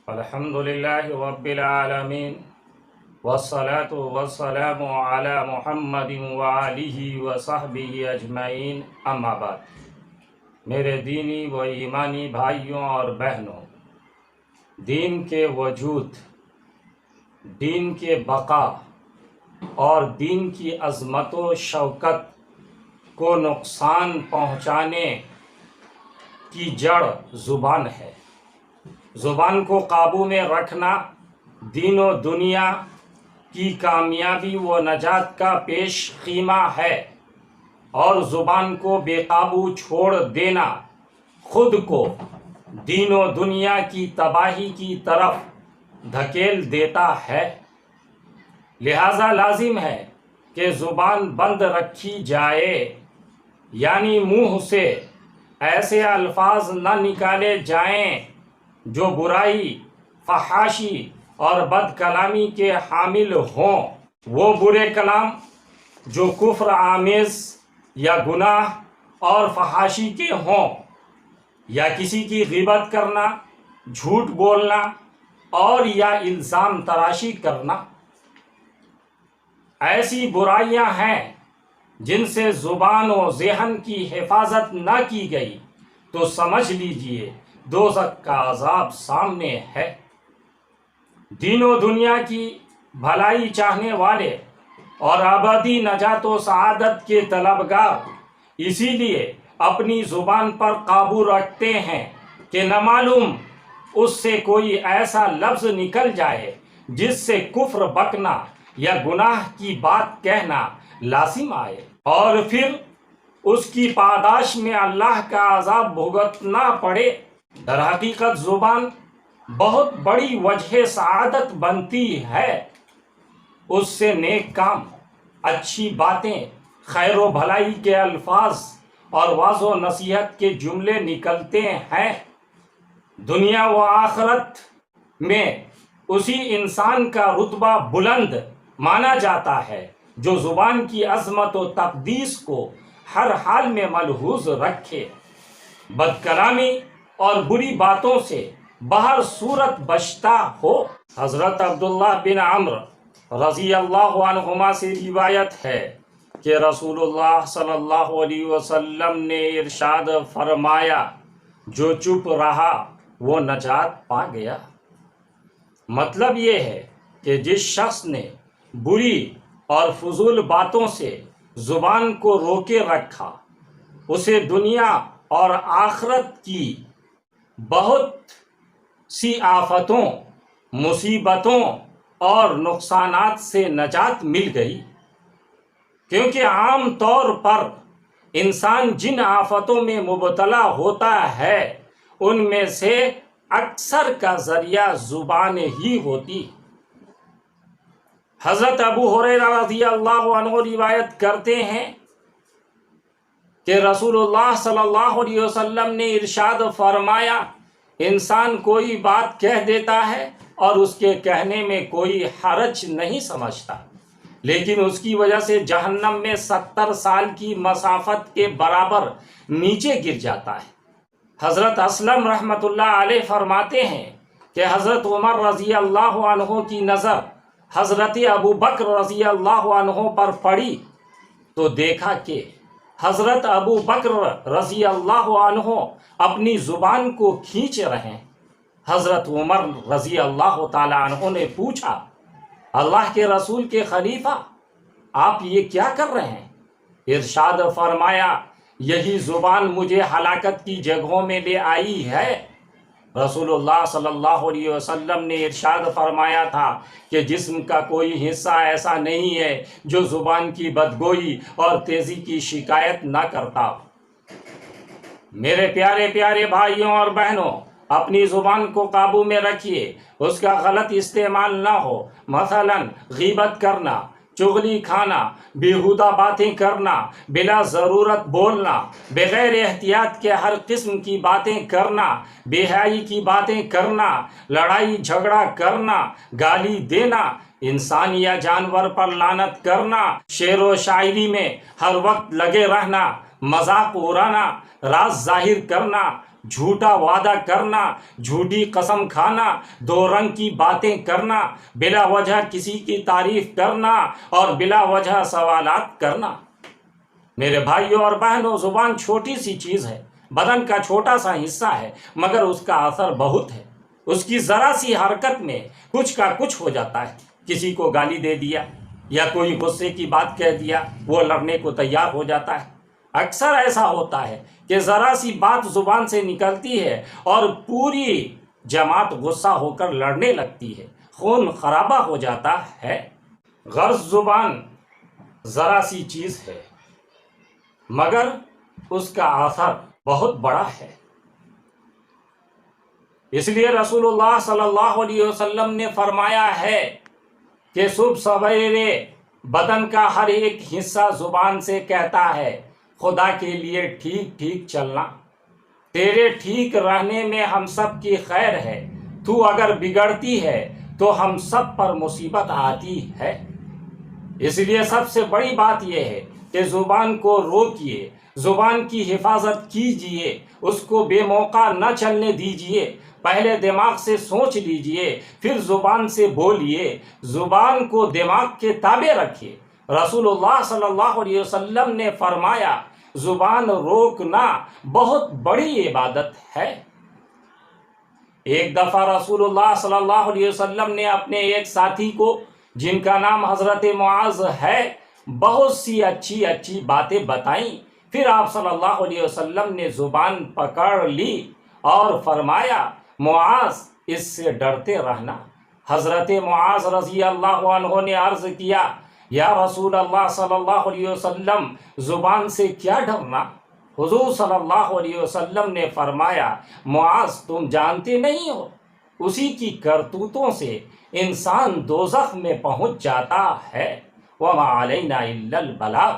الحمد للہ رب العالمین والصلاة والسلام علی محمد وآلہ وصحبہ اجمعین، اما بعد۔ میرے دینی و ایمانی بھائیوں اور بہنوں، دین کے وجود، دین کے بقا اور دین کی عظمت و شوکت کو نقصان پہنچانے کی جڑ زبان ہے۔ زبان کو قابو میں رکھنا دین و دنیا کی کامیابی و نجات کا پیش خیمہ ہے، اور زبان کو بے قابو چھوڑ دینا خود کو دین و دنیا کی تباہی کی طرف دھکیل دیتا ہے۔ لہذا لازم ہے کہ زبان بند رکھی جائے، یعنی منہ سے ایسے الفاظ نہ نکالے جائیں جو برائی، فحاشی اور بد کلامی کے حامل ہوں۔ وہ برے کلام جو کفر آمیز یا گناہ اور فحاشی کے ہوں، یا کسی کی غیبت کرنا، جھوٹ بولنا اور یا الزام تراشی کرنا، ایسی برائیاں ہیں جن سے زبان و ذہن کی حفاظت نہ کی گئی تو سمجھ لیجئے دوزخ کا عذاب سامنے ہے۔ دین و دنیا کی بھلائی چاہنے والے اور ابدی نجات و سعادت کے طلبگار اسی لیے اپنی زبان پر قابو رکھتے ہیں کہ نہ معلوم اس سے کوئی ایسا لفظ نکل جائے جس سے کفر بکنا یا گناہ کی بات کہنا لازم آئے، اور پھر اس کی پاداش میں اللہ کا عذاب بھگتنا پڑے۔ در حقیقت زبان بہت بڑی وجہ سعادت بنتی ہے۔ اس سے نیک کام، اچھی باتیں، خیر و بھلائی کے الفاظ اور واعظ و نصیحت کے جملے نکلتے ہیں۔ دنیا و آخرت میں اسی انسان کا رتبہ بلند مانا جاتا ہے جو زبان کی عظمت و تقدیس کو ہر حال میں ملحوظ رکھے، بد کلامی اور بری باتوں سے بہر صورت بچتا ہو۔ حضرت عبداللہ بن عمرو رضی اللہ عنہما سے روایت ہے کہ رسول اللہ صلی اللہ علیہ وسلم نے ارشاد فرمایا، جو چپ رہا وہ نجات پا گیا۔ مطلب یہ ہے کہ جس شخص نے بری اور فضول باتوں سے زبان کو روکے رکھا، اسے دنیا اور آخرت کی بہت سی آفتوں، مصیبتوں اور نقصانات سے نجات مل گئی، کیونکہ عام طور پر انسان جن آفتوں میں مبتلا ہوتا ہے ان میں سے اکثر کا ذریعہ زبان ہی ہوتی۔ حضرت ابو ہریرہ رضی اللہ عنہ روایت کرتے ہیں کہ رسول اللہ صلی اللہ علیہ وسلم نے ارشاد فرمایا، انسان کوئی بات کہہ دیتا ہے اور اس کے کہنے میں کوئی حرج نہیں سمجھتا، لیکن اس کی وجہ سے جہنم میں 70 سال کی مسافت کے برابر نیچے گر جاتا ہے۔ حضرت اسلم رحمۃ اللہ علیہ فرماتے ہیں کہ حضرت عمر رضی اللہ عنہ کی نظر حضرت ابو بکر رضی اللہ عنہ پر پڑی تو دیکھا کہ حضرت ابو بکر رضی اللہ عنہ اپنی زبان کو کھینچ رہے ہیں۔ حضرت عمر رضی اللہ تعالی عنہ نے پوچھا، اللہ کے رسول کے خلیفہ، آپ یہ کیا کر رہے ہیں؟ ارشاد فرمایا، یہی زبان مجھے ہلاکت کی جگہوں میں لے آئی ہے۔ رسول اللہ صلی اللہ علیہ وسلم نے ارشاد فرمایا تھا کہ جسم کا کوئی حصہ ایسا نہیں ہے جو زبان کی بدگوئی اور تیزی کی شکایت نہ کرتا۔ میرے پیارے پیارے بھائیوں اور بہنوں، اپنی زبان کو قابو میں رکھیے، اس کا غلط استعمال نہ ہو۔ مثلا غیبت کرنا، چغلی کھانا، بیہودہ باتیں کرنا، بلا ضرورت بولنا، بغیر احتیاط کے ہر قسم کی باتیں کرنا، بے حیائی کی باتیں کرنا، لڑائی جھگڑا کرنا، گالی دینا، انسان یا جانور پر لعنت کرنا، شعر و شاعری میں ہر وقت لگے رہنا، مذاق اڑانا، راز ظاہر کرنا، جھوٹا وعدہ کرنا، جھوٹی قسم کھانا، دو رنگ کی باتیں کرنا، بلا وجہ کسی کی تعریف کرنا اور بلا وجہ سوالات کرنا۔ میرے بھائیوں اور بہنوں، زبان چھوٹی سی چیز ہے، بدن کا چھوٹا سا حصہ ہے، مگر اس کا اثر بہت ہے۔ اس کی ذرا سی حرکت میں کچھ کا کچھ ہو جاتا ہے۔ کسی کو گالی دے دیا یا کوئی غصے کی بات کہہ دیا، وہ لڑنے کو تیار ہو جاتا ہے۔ اکثر ایسا ہوتا ہے کہ ذرا سی بات زبان سے نکلتی ہے اور پوری جماعت غصہ ہو کر لڑنے لگتی ہے، خون خرابہ ہو جاتا ہے۔ غرض زبان ذرا سی چیز ہے، مگر اس کا اثر بہت بڑا ہے۔ اس لیے رسول اللہ صلی اللہ علیہ وسلم نے فرمایا ہے کہ صبح سویرے بدن کا ہر ایک حصہ زبان سے کہتا ہے، خدا کے لیے ٹھیک ٹھیک چلنا، تیرے ٹھیک رہنے میں ہم سب کی خیر ہے، تو اگر بگڑتی ہے تو ہم سب پر مصیبت آتی ہے۔ اس لیے سب سے بڑی بات یہ ہے کہ زبان کو روکیے، زبان کی حفاظت کیجیے، اس کو بے موقع نہ چلنے دیجیے۔ پہلے دماغ سے سوچ لیجئے، پھر زبان سے بولیے، زبان کو دماغ کے تابع رکھیے۔ رسول اللہ صلی اللہ علیہ وسلم نے فرمایا، زبان روکنا بہت بڑی عبادت ہے۔ ایک دفعہ رسول اللہ صلی اللہ علیہ وسلم نے اپنے ایک ساتھی کو، جن کا نام حضرت معاذ ہے، بہت سی اچھی اچھی باتیں بتائیں۔ پھر آپ صلی اللہ علیہ وسلم نے زبان پکڑ لی اور فرمایا، معاذ اس سے ڈرتے رہنا۔ حضرت معاذ رضی اللہ عنہ نے عرض کیا، یا رسول اللہ صلی اللہ علیہ وسلم، زبان سے کیا ڈرنا؟ حضور صلی اللہ علیہ وسلم نے فرمایا، معاذ تم جانتے نہیں ہو، اسی کی کرتوتوں سے انسان دوزخ میں پہنچ جاتا ہے، وَمَا عَلَيْنَا إِلَّا الْبَلَاغُ۔